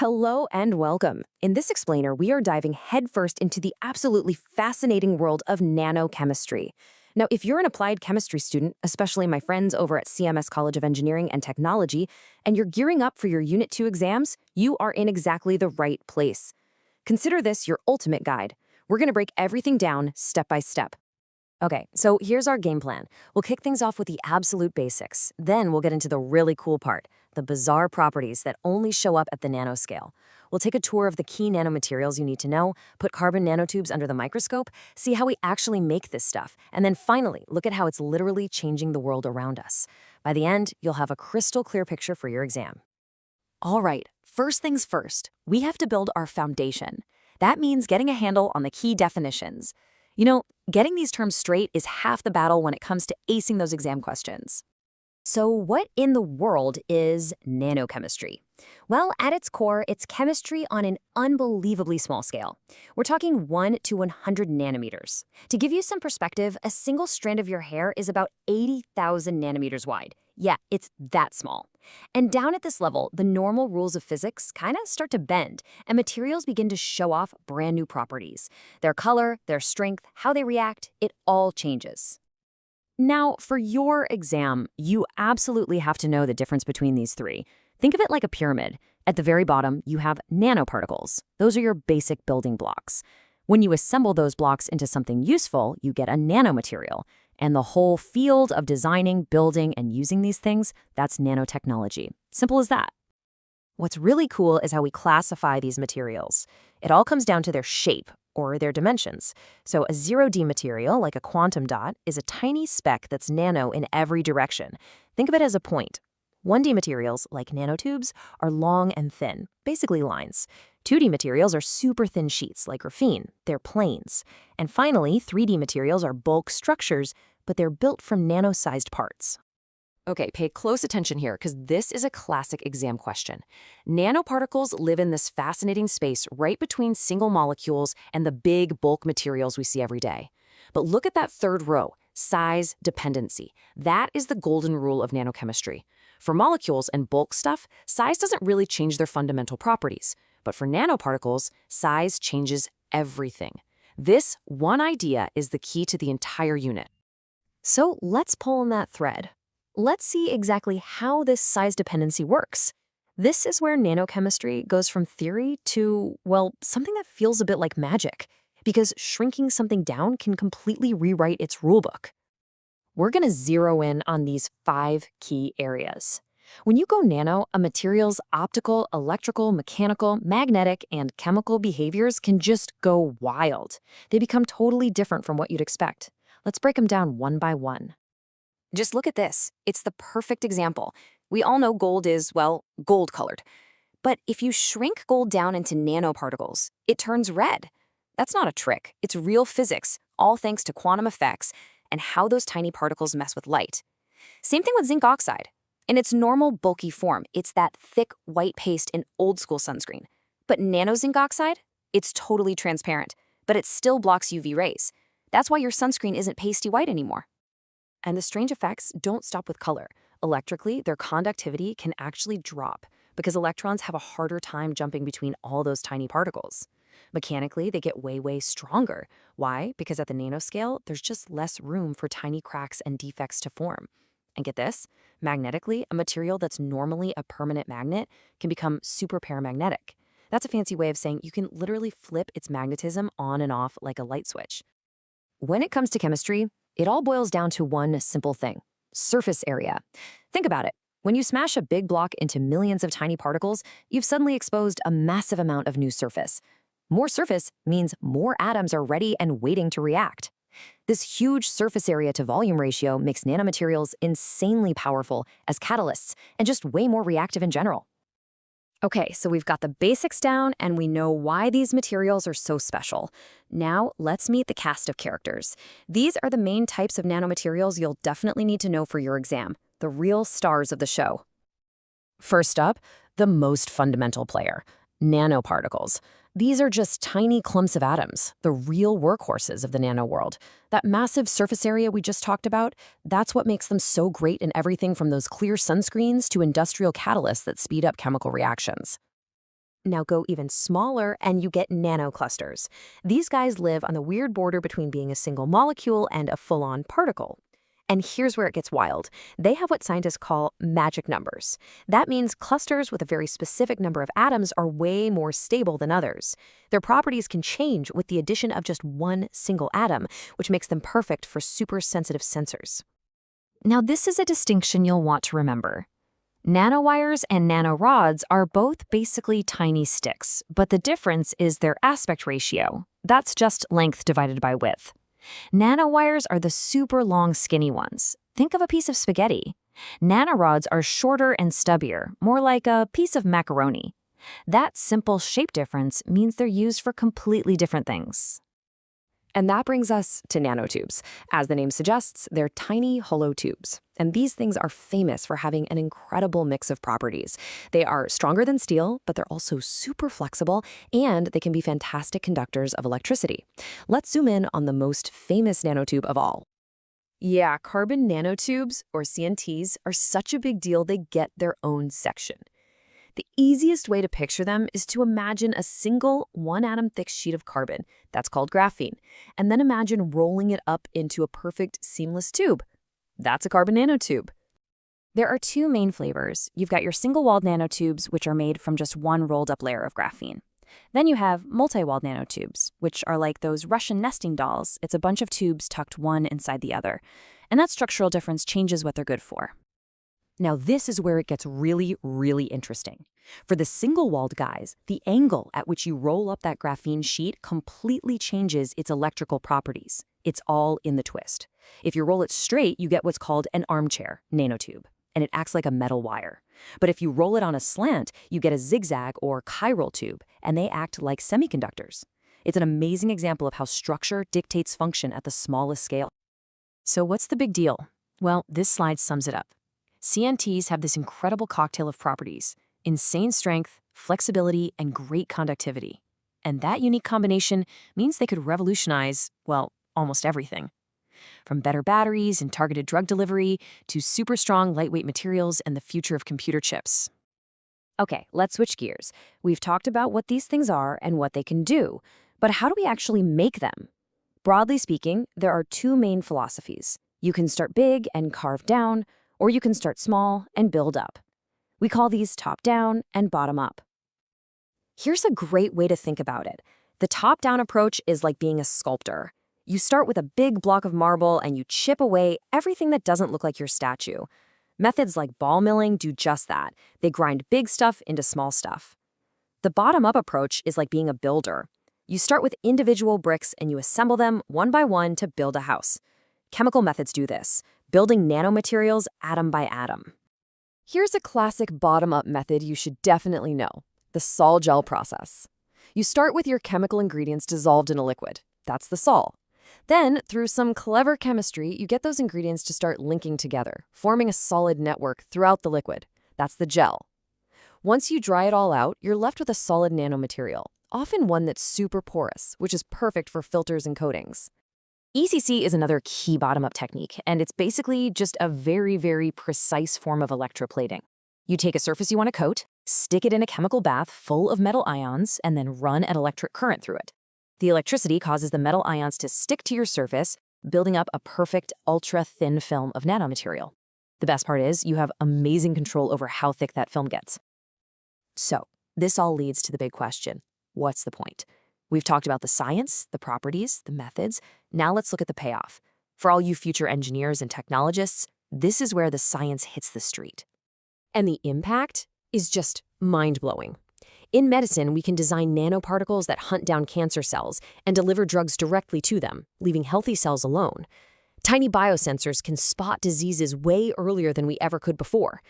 Hello and welcome. In this explainer, we are diving headfirst into the absolutely fascinating world of nanochemistry. Now, if you're an applied chemistry student, especially my friends over at CMS College of Engineering and Technology, and you're gearing up for your Unit 2 exams, you are in exactly the right place. Consider this your ultimate guide. We're going to break everything down step by step. Okay, so here's our game plan. We'll kick things off with the absolute basics. Then we'll get into the really cool part, the bizarre properties that only show up at the nanoscale. We'll take a tour of the key nanomaterials you need to know, put carbon nanotubes under the microscope, see how we actually make this stuff, and then finally, look at how it's literally changing the world around us. By the end, you'll have a crystal clear picture for your exam. All right, first things first, we have to build our foundation. That means getting a handle on the key definitions. You know, getting these terms straight is half the battle when it comes to acing those exam questions. So what in the world is nanochemistry? Well, at its core, it's chemistry on an unbelievably small scale. We're talking 1 to 100 nanometers. To give you some perspective, a single strand of your hair is about 80,000 nanometers wide. Yeah, it's that small. And down at this level, the normal rules of physics kind of start to bend, and materials begin to show off brand new properties. Their color, their strength, how they react, it all changes. Now, for your exam, you absolutely have to know the difference between these three. Think of it like a pyramid. At the very bottom, you have nanoparticles. Those are your basic building blocks. When you assemble those blocks into something useful, you get a nanomaterial. And the whole field of designing, building, and using these things, that's nanotechnology. Simple as that. What's really cool is how we classify these materials. It all comes down to their shape, or their dimensions. So a 0D material, like a quantum dot, is a tiny speck that's nano in every direction. Think of it as a point. 1D materials, like nanotubes, are long and thin, basically lines. 2D materials are super thin sheets, like graphene. They're planes. And finally, 3D materials are bulk structures, but they're built from nano-sized parts. Okay, pay close attention here, because this is a classic exam question. Nanoparticles live in this fascinating space right between single molecules and the big bulk materials we see every day. But look at that third row, size dependency. That is the golden rule of nanochemistry. For molecules and bulk stuff, size doesn't really change their fundamental properties. But for nanoparticles, size changes everything. This one idea is the key to the entire unit. So let's pull on that thread. Let's see exactly how this size dependency works. This is where nanochemistry goes from theory to, well, something that feels a bit like magic, because shrinking something down can completely rewrite its rulebook. We're going to zero in on these 5 key areas. When you go nano, a material's optical, electrical, mechanical, magnetic, and chemical behaviors can just go wild. They become totally different from what you'd expect. Let's break them down one by one. Just look at this. It's the perfect example. We all know gold is, well, gold-colored. But if you shrink gold down into nanoparticles, it turns red. That's not a trick. It's real physics, all thanks to quantum effects and how those tiny particles mess with light. Same thing with zinc oxide. In its normal bulky form, it's that thick white paste in old-school sunscreen. But nano zinc oxide? It's totally transparent, but it still blocks UV rays. That's why your sunscreen isn't pasty white anymore. And the strange effects don't stop with color. Electrically, their conductivity can actually drop because electrons have a harder time jumping between all those tiny particles. Mechanically, they get way stronger. Why? Because at the nanoscale, there's just less room for tiny cracks and defects to form. And get this, magnetically, a material that's normally a permanent magnet can become super paramagnetic. That's a fancy way of saying you can literally flip its magnetism on and off like a light switch. When it comes to chemistry, it all boils down to one simple thing: surface area. Think about it. When you smash a big block into millions of tiny particles, you've suddenly exposed a massive amount of new surface. More surface means more atoms are ready and waiting to react. This huge surface area to volume ratio makes nanomaterials insanely powerful as catalysts and just way more reactive in general. Okay, so we've got the basics down and we know why these materials are so special. Now, let's meet the cast of characters. These are the main types of nanomaterials you'll definitely need to know for your exam, the real stars of the show. First up, the most fundamental player, nanoparticles. These are just tiny clumps of atoms, the real workhorses of the nano world. That massive surface area we just talked about, that's what makes them so great in everything from those clear sunscreens to industrial catalysts that speed up chemical reactions. Now go even smaller and you get nanoclusters. These guys live on the weird border between being a single molecule and a full-on particle. And here's where it gets wild. They have what scientists call magic numbers. That means clusters with a very specific number of atoms are way more stable than others. Their properties can change with the addition of just one single atom, which makes them perfect for super sensitive sensors. Now, this is a distinction you'll want to remember. Nanowires and nanorods are both basically tiny sticks, but the difference is their aspect ratio. That's just length divided by width. Nanowires are the super long, skinny ones. Think of a piece of spaghetti. Nanorods are shorter and stubbier, more like a piece of macaroni. That simple shape difference means they're used for completely different things. And that brings us to nanotubes. As the name suggests, they're tiny, hollow tubes. And these things are famous for having an incredible mix of properties. They are stronger than steel, but they're also super flexible, and they can be fantastic conductors of electricity. Let's zoom in on the most famous nanotube of all. Yeah, carbon nanotubes, or CNTs, are such a big deal they get their own section. The easiest way to picture them is to imagine a single one-atom-thick sheet of carbon, that's called graphene, and then imagine rolling it up into a perfect seamless tube. That's a carbon nanotube. There are two main flavors. You've got your single-walled nanotubes, which are made from just one rolled-up layer of graphene. Then you have multi-walled nanotubes, which are like those Russian nesting dolls. It's a bunch of tubes tucked one inside the other. And that structural difference changes what they're good for. Now, this is where it gets really, really interesting. For the single-walled guys, the angle at which you roll up that graphene sheet completely changes its electrical properties. It's all in the twist. If you roll it straight, you get what's called an armchair nanotube, and it acts like a metal wire. But if you roll it on a slant, you get a zigzag or chiral tube, and they act like semiconductors. It's an amazing example of how structure dictates function at the smallest scale. So what's the big deal? Well, this slide sums it up. CNTs have this incredible cocktail of properties: insane strength, flexibility, and great conductivity. And that unique combination means they could revolutionize, well, almost everything. From better batteries and targeted drug delivery to super strong lightweight materials and the future of computer chips. Okay, let's switch gears. We've talked about what these things are and what they can do, but how do we actually make them? Broadly speaking, there are two main philosophies. You can start big and carve down, or you can start small and build up. We call these top-down and bottom-up. Here's a great way to think about it. The top-down approach is like being a sculptor. You start with a big block of marble and you chip away everything that doesn't look like your statue. Methods like ball milling do just that. They grind big stuff into small stuff. The bottom-up approach is like being a builder. You start with individual bricks and you assemble them one by one to build a house. Chemical methods do this, building nanomaterials atom by atom. Here's a classic bottom-up method you should definitely know: the sol-gel process. You start with your chemical ingredients dissolved in a liquid. That's the sol. Then, through some clever chemistry, you get those ingredients to start linking together, forming a solid network throughout the liquid. That's the gel. Once you dry it all out, you're left with a solid nanomaterial, often one that's super porous, which is perfect for filters and coatings. ECC is another key bottom-up technique, and it's basically just a very, very precise form of electroplating. You take a surface you want to coat, stick it in a chemical bath full of metal ions, and then run an electric current through it. The electricity causes the metal ions to stick to your surface, building up a perfect, ultra-thin film of nanomaterial. The best part is you have amazing control over how thick that film gets. So, this all leads to the big question: what's the point? We've talked about the science, the properties, the methods. Now let's look at the payoff. For all you future engineers and technologists, this is where the science hits the street. And the impact is just mind-blowing. In medicine, we can design nanoparticles that hunt down cancer cells and deliver drugs directly to them, leaving healthy cells alone. Tiny biosensors can spot diseases way earlier than we ever could before.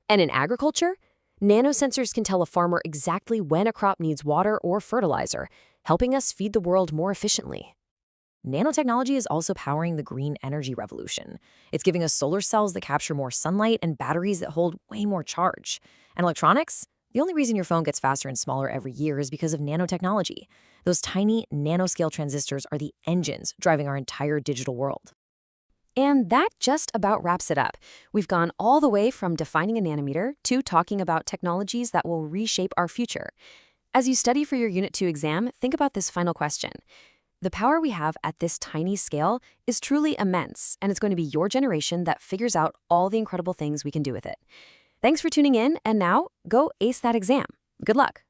And in agriculture, nanosensors can tell a farmer exactly when a crop needs water or fertilizer, helping us feed the world more efficiently. Nanotechnology is also powering the green energy revolution. It's giving us solar cells that capture more sunlight and batteries that hold way more charge. And electronics? The only reason your phone gets faster and smaller every year is because of nanotechnology. Those tiny, nanoscale transistors are the engines driving our entire digital world. And that just about wraps it up. We've gone all the way from defining a nanometer to talking about technologies that will reshape our future. As you study for your Unit 2 exam, think about this final question. The power we have at this tiny scale is truly immense, and it's going to be your generation that figures out all the incredible things we can do with it. Thanks for tuning in, and now go ace that exam. Good luck.